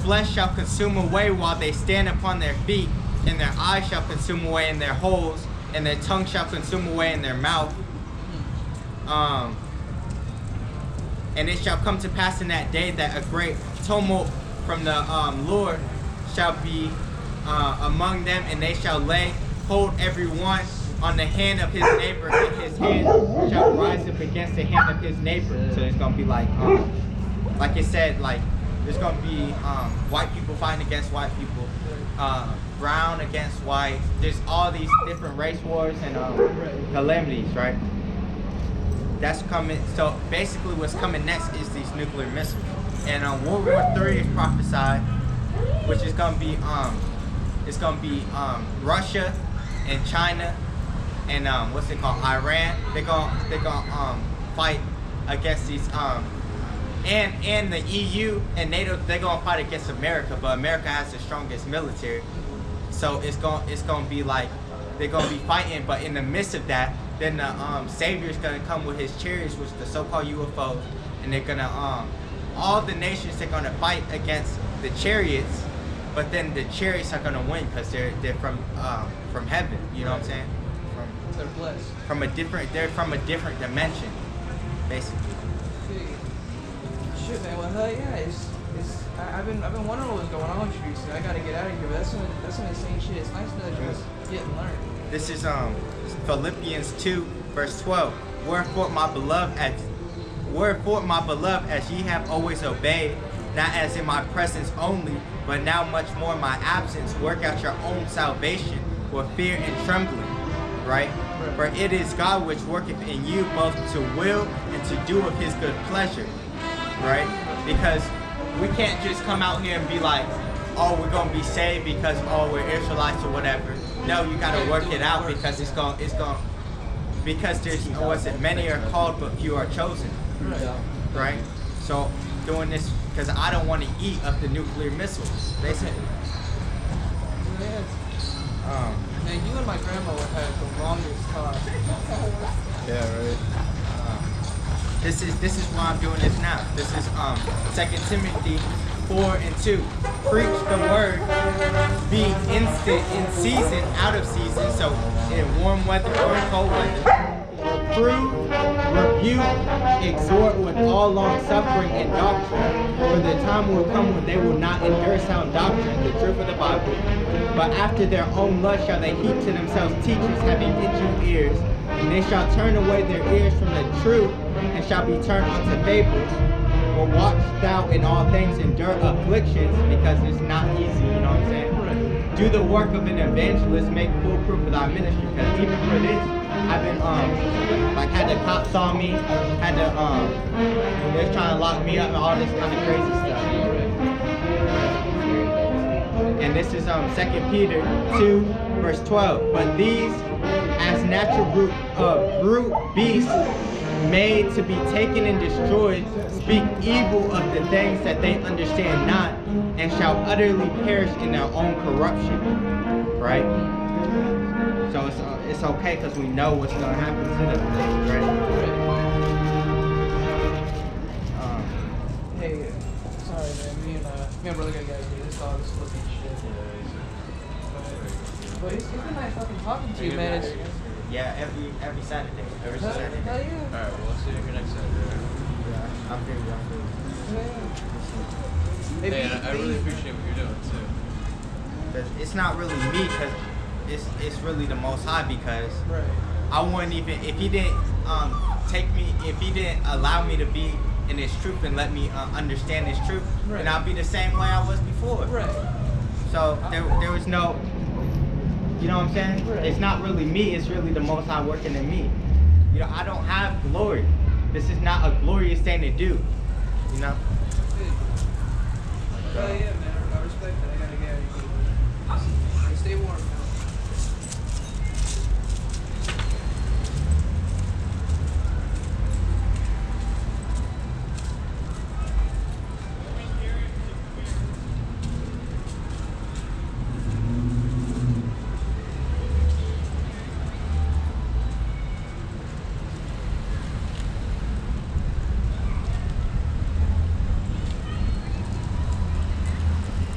flesh shall consume away while they stand upon their feet, and their eyes shall consume away in their holes, and their tongue shall consume away in their mouth. And it shall come to pass in that day that a great tumult from the Lord shall be among them, and they shall lay hold every one on the hand of his neighbor, and his hand shall rise up against the hand of his neighbor. So it's gonna be like it said, like there's gonna be white people fighting against white people, brown against white. There's all these different race wars and calamities, right? That's coming. So basically, what's coming next is these nuclear missiles, and World War III is prophesied, which is gonna be Russia and China and what's it called, Iran. They're gonna fight against these and the EU and NATO. They're gonna fight against America, but America has the strongest military, so it's gonna be like they're gonna be fighting. But in the midst of that, then the Savior's gonna come with his chariots, which are the so-called UFOs, and they're gonna all the nations are gonna fight against the chariots, but then the chariots are gonna win because they're from heaven. You know what I'm saying? They're blessed. They're from a different dimension, basically. Shit, man. Well, hell yeah. I've been wondering what was going on with you recently. I gotta get out of here, but that's some insane shit. It's nice to know that you just get and learn. This is Philippians 2 verse 12. Wherefore my beloved, as ye have always obeyed, not as in my presence only, but now much more in my absence, work out your own salvation with fear and trembling. Right? For it is God which worketh in you both to will and to do of his good pleasure. Right? Because we can't just come out here and be like, oh, we're gonna be saved because we're Israelites or whatever. No, you gotta work it out because because there's many are called but few are chosen. Right? So doing this because I don't want to eat up the nuclear missiles, basically. Man, you and my grandma would have the longest talk. Yeah, right. This is why I'm doing this now. This is 2 Timothy 4:2. Preach the word, be instant in season, out of season, so in warm weather or in cold weather. Reprove, rebuke, exhort with all long suffering and doctrine. For the time will come when they will not endure sound doctrine, the truth of the Bible. But after their own lust shall they heap to themselves teachers having itching ears, and they shall turn away their ears from the truth, and shall be turned unto fables. But watch thou in all things, endure afflictions, because it's not easy, you know what I'm saying? Do the work of an evangelist, make full proof of thy ministry, because even for this, I've been, had the cops on me, they're trying to lock me up and all this kind of crazy stuff. And this is 2 Peter 2, verse 12. But these, as natural brute beasts, made to be taken and destroyed, speak evil of the things that they understand not, and shall utterly perish in their own corruption. Right? So it's okay because we know what's going to happen to them, right? Hey, sorry man, me and brother gotta get out of here. This dog's looking shit. But it's been nice fucking talking to you, man. Yeah, every Saturday. Every Saturday. Hell yeah. Alright, well, I'll see you here next Saturday. Yeah, I'm here. Hey, and I really appreciate what you're doing, too. It's not really me, because it's really the Most High, because I wouldn't even, if he didn't if he didn't allow me to be in this truth and let me understand this truth, then I'll be the same way I was before. So there was no, you know what I'm saying? It's not really me, it's really the Most High working in me. You know, I don't have glory. This is not a glorious thing to do, you know? Hell yeah, man. I respect that. I gotta get out of here. Stay warm, man.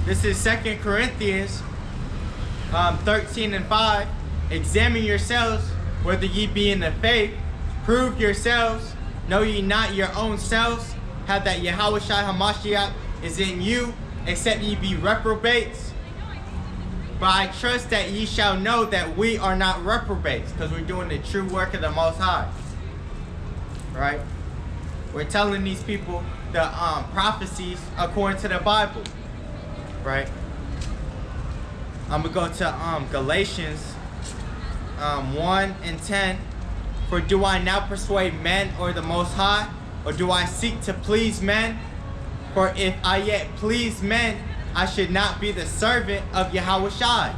This is 2 Corinthians 13 and 5. Examine yourselves whether ye be in the faith. Prove yourselves. Know ye not your own selves how that Yahawashi Hamashiach is in you, except ye be reprobates? But I trust that ye shall know that we are not reprobates, because we're doing the true work of the Most High. Right? We're telling these people the prophecies according to the Bible. Right? I'm going to go to Galatians 1 and 10. For do I now persuade men or the Most High? Or do I seek to please men? For if I yet please men, I should not be the servant of Yahawashi.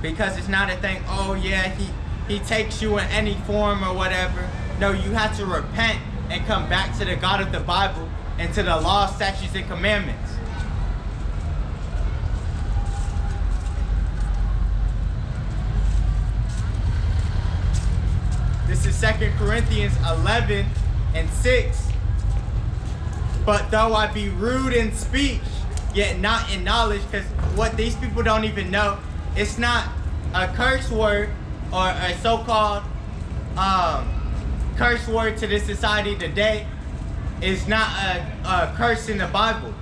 Because it's not a thing, oh yeah, he takes you in any form or whatever. No, you have to repent and come back to the God of the Bible and to the law, statutes, and commandments. This is 2 Corinthians 11 and 6. But though I be rude in speech, yet not in knowledge, because what these people don't even know, it's not a curse word or a so-called curse word to this society today. It's not a curse in the Bible.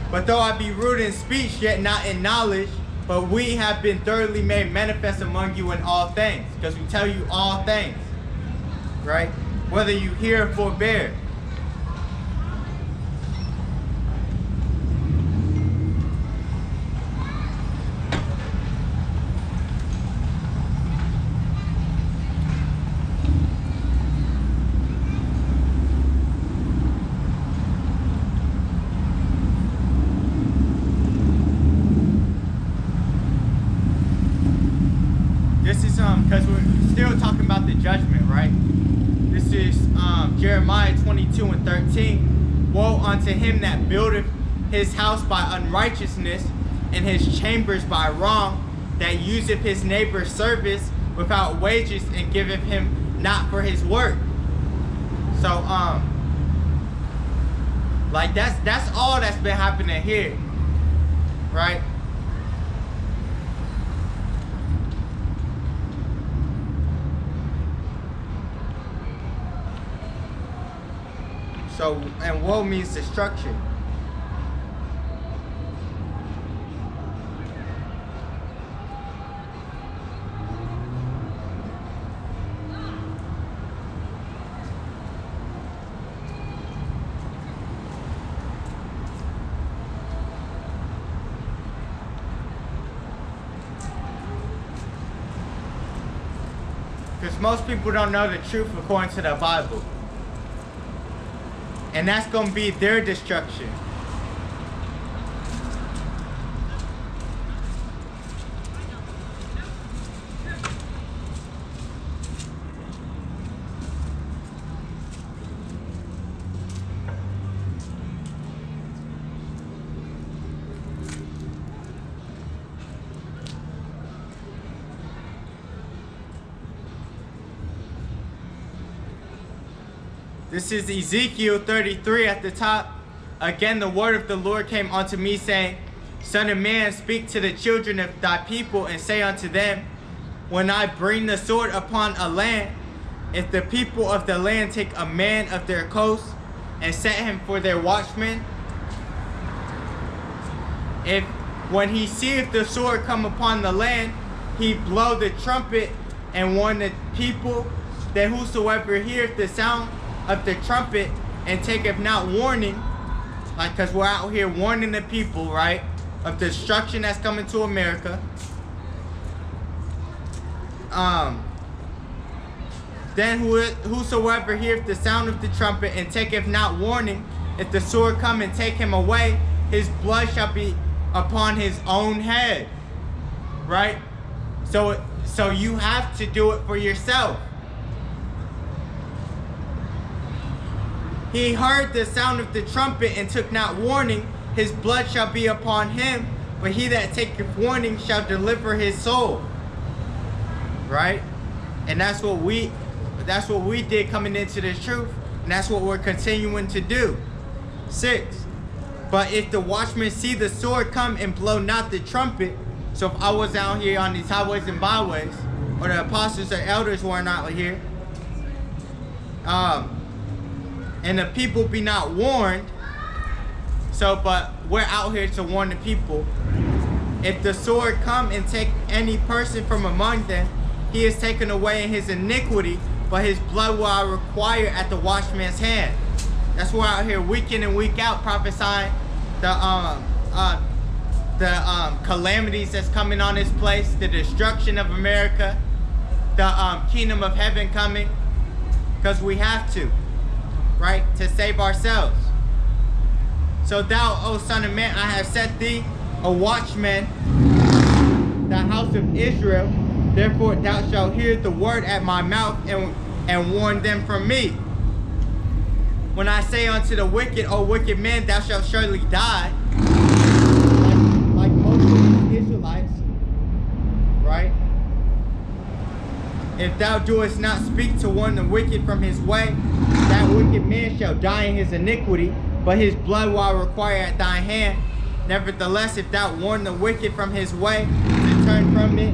But though I be rude in speech, yet not in knowledge, but we have been thoroughly made manifest among you in all things, because we tell you all things, right? Whether you hear or forbear. This is because we're still talking about the judgment, right? This is Jeremiah 22 and 13. Woe unto him that buildeth his house by unrighteousness, and his chambers by wrong, that useth his neighbor's service without wages, and giveth him not for his work. So like that's all that's been happening here, right? So, and woe means destruction. Because most people don't know the truth according to the Bible. And that's going to be their destruction. This is Ezekiel 33 at the top. Again, the word of the Lord came unto me, saying, Son of man, speak to the children of thy people, and say unto them, when I bring the sword upon a land, if the people of the land take a man of their coast, and set him for their watchman, if when he seeth the sword come upon the land, he blow the trumpet, and warn the people, that whosoever heareth the sound of the trumpet and taketh not warning, like, because we're out here warning the people, right, of the destruction that's coming to America. Then whosoever heareth the sound of the trumpet and taketh not warning, if the sword come and take him away, his blood shall be upon his own head, right? So you have to do it for yourself. He heard the sound of the trumpet and took not warning, his blood shall be upon him, but he that taketh warning shall deliver his soul. Right? And that's what we did coming into this truth. And that's what we're continuing to do. 6. But if the watchmen see the sword come and blow not the trumpet, so if I was out here on these highways and byways, or the apostles or elders were not here, and the people be not warned, but we're out here to warn the people. If the sword come and take any person from among them, he is taken away in his iniquity, but his blood will I require at the watchman's hand. That's why we're out here week in and week out prophesying the calamities that's coming on this place, the destruction of America, the kingdom of heaven coming, because we have to, right, to save ourselves. So thou, O son of man, I have set thee a watchman, the house of Israel. Therefore thou shalt hear the word at my mouth and warn them from me. When I say unto the wicked, O wicked man, thou shalt surely die, like most of the Israelites, right? If thou doest not speak to warn the wicked from his way, that wicked man shall die in his iniquity, but his blood will I require at thy hand. Nevertheless, if thou warn the wicked from his way to turn from it,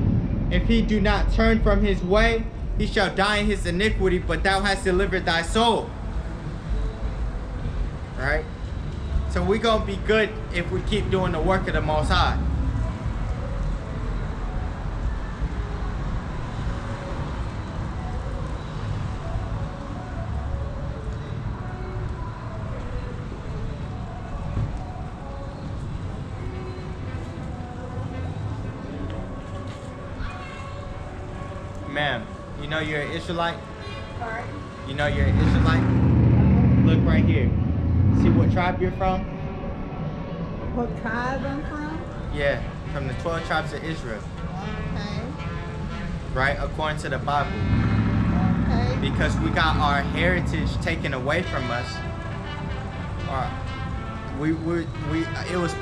if he do not turn from his way, he shall die in his iniquity, but thou hast delivered thy soul. Right? So we're going to be good if we keep doing the work of the Most High. Ma'am, you know you're an Israelite? Sorry? You know you're an Israelite? Look right here. See what tribe you're from? What tribe I'm from? Yeah, from the 12 tribes of Israel. Okay. Right? According to the Bible. Okay. Because we got our heritage taken away from us. It was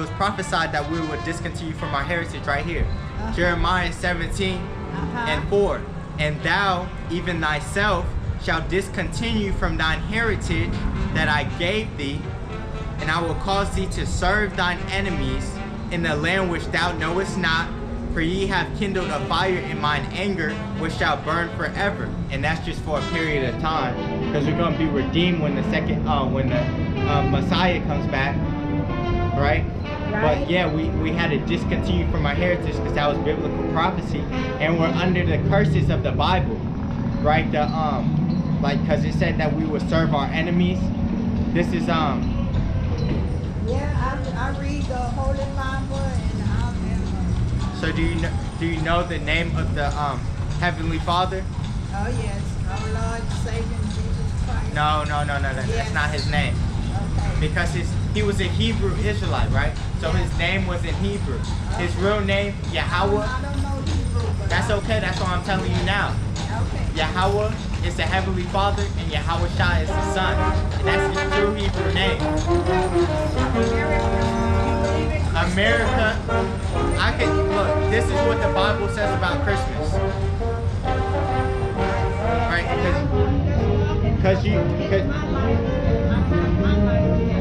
prophesied that we would discontinue from our heritage right here. Jeremiah 17 and 4. And thou, even thyself, shall discontinue from thine heritage that I gave thee, and I will cause thee to serve thine enemies in the land which thou knowest not, for ye have kindled a fire in mine anger, which shall burn forever. And that's just for a period of time, because we're going to be redeemed when the Messiah comes back, right? But yeah, we had to discontinue from our heritage because that was biblical prophecy, and we're under the curses of the Bible, right? Because it said that we would serve our enemies. This is Yeah, I read the Holy Bible and I'll So do you know the name of the Heavenly Father? Oh yes, our Lord and Savior Jesus Christ. No. That's not his name. Okay. Because he was a Hebrew Israelite, right? So his name was in Hebrew. His real name, Yahawah. I don't know Hebrew, but That's okay. That's what I'm telling you now. okay. Yahawah is the Heavenly Father, and Yahawashi is the Son. And that's his true Hebrew name. America, look, this is what the Bible says about Christmas. Right?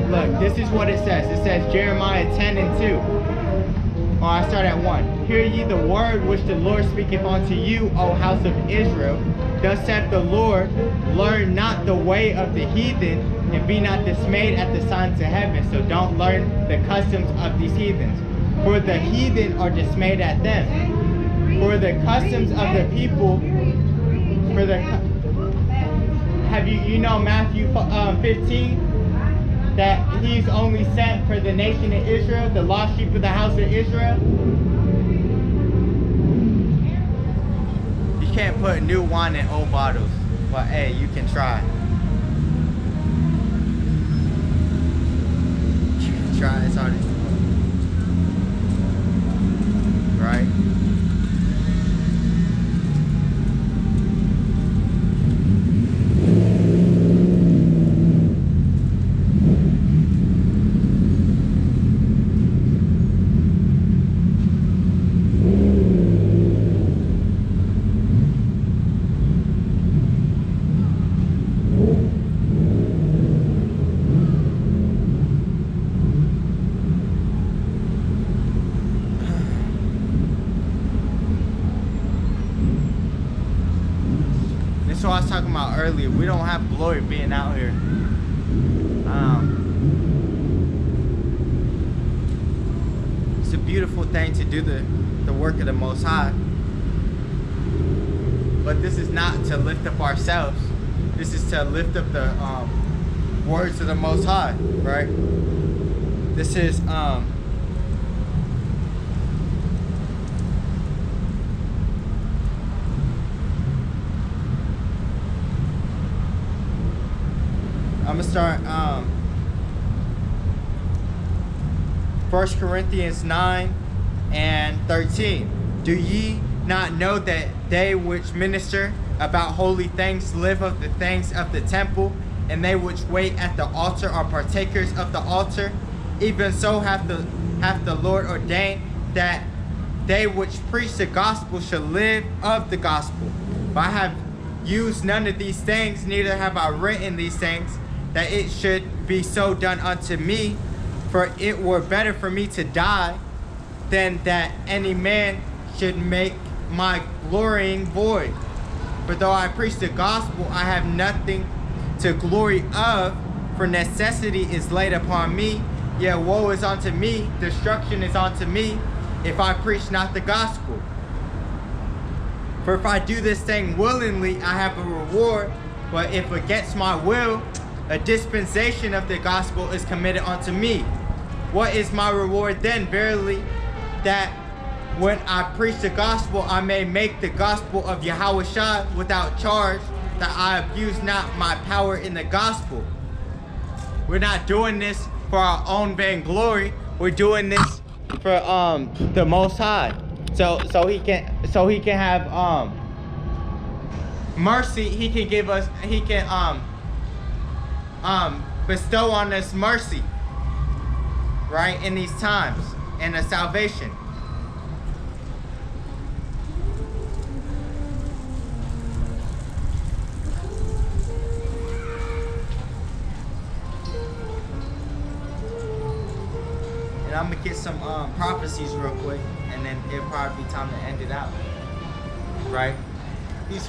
Look, this is what it says. It says Jeremiah 10 and 2. I start at 1. Hear ye the word which the Lord speaketh unto you, O house of Israel. Thus saith the Lord, learn not the way of the heathen, and be not dismayed at the signs of heaven. So don't learn the customs of these heathens. For the heathen are dismayed at them. For the customs of the people, you know Matthew 15? That he's only sent for the nation of Israel, the lost sheep of the house of Israel. You can't put new wine in old bottles, but hey, you can try. You can try as hard as you want. Right? don't have glory being out here. It's a beautiful thing to do the work of the Most High. But this is not to lift up ourselves. This is to lift up the words of the Most High, right? This is I'm gonna start 1 Corinthians 9 and 13. Do ye not know that they which minister about holy things live of the things of the temple, and they which wait at the altar are partakers of the altar? Even so hath the Lord ordained that they which preach the gospel shall live of the gospel. But I have used none of these things, neither have I written these things, that it should be so done unto me. For it were better for me to die than that any man should make my glorying void. For though I preach the gospel, I have nothing to glory of, for necessity is laid upon me. Yet woe is unto me, destruction is unto me, if I preach not the gospel. For if I do this thing willingly, I have a reward. But if against my will, a dispensation of the gospel is committed unto me. What is my reward then? Verily, that when I preach the gospel, I may make the gospel of Yahawashi without charge, that I abuse not my power in the gospel. We're not doing this for our own vainglory. We're doing this for the Most High, so he can have mercy. He can give us. He can bestow on us mercy, right, in these times, and a salvation. And I'm gonna get some prophecies real quick, and then it'll probably be time to end it out, right? These